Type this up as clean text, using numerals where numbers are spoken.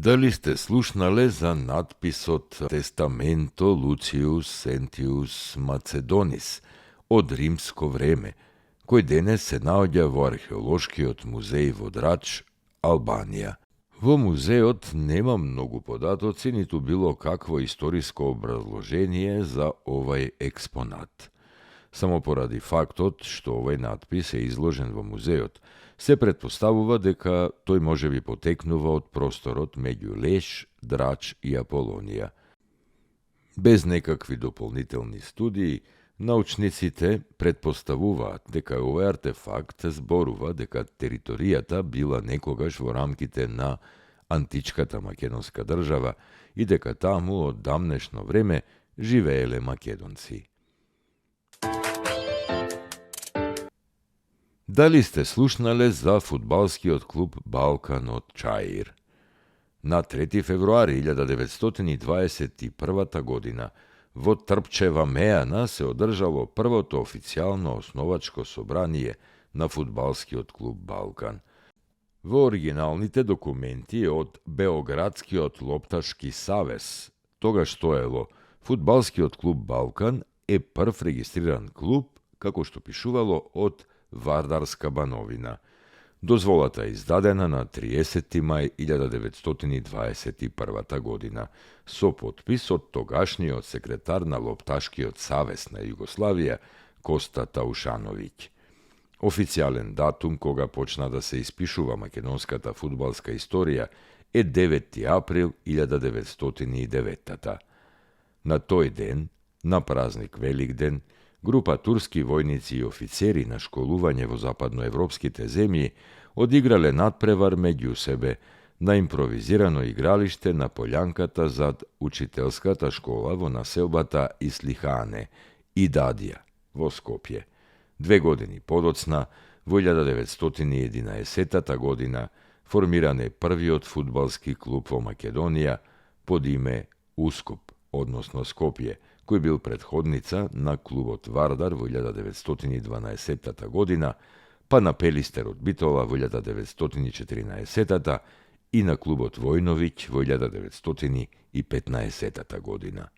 Дали сте слушнале за надписот Тестаменто Луциус Сентиус Macedоnis од римско време, кој денес се наоѓа во археолошкиот музеј во Драч, Албанија. Во музеот нема многу податоци, ниту било какво историско образложение за овај експонат. Само поради фактот што овај надпис е изложен во музеот, се претпоставува дека тој можеби потекнува од просторот меѓу Леш, Драч и Аполонија. Без некакви дополнителни студии, научниците претпоставуваат дека овој артефакт зборува дека територијата била некогаш во рамките на античката македонска држава и дека таму од дамнешно време живееле македонци. Дали сте слушнале за фудбалскиот клуб Балкан од Чаир? На 3 февруари 1921 година во Трпчева Мејана се одржало првото официјално основачко собрание на фудбалскиот клуб Балкан. Во оригиналните документи од Београдскиот лопташки савез тогаш стоело фудбалскиот клуб Балкан е прв регистриран клуб, како што пишувало, од Вардарска бановина. Дозволата е издадена на 30. мај 1921 година со потпис од тогашниот секретар на Лопташкиот савез на Југославија Коста Таушановиќ. Официјален датум кога почна да се испишува македонската фудбалска историја е 9. април 1909. На тој ден, на празник Великден, група турски војници и офицери на школување во западноевропските земји одиграле надпревар меѓу себе на импровизирано игралиште на полјанката зад учителската школа во населбата Ислихане и Дадија во Скопје. 2 години подоцна, во 1911 година, формиран е првиот фудбалски клуб во Македонија под име Ускоп, односно Скопје, кој бил претходница на клубот Вардар во 1912 година, па на Пелистерот Битола во 1914 и на клубот Војновиќ во 1915 година.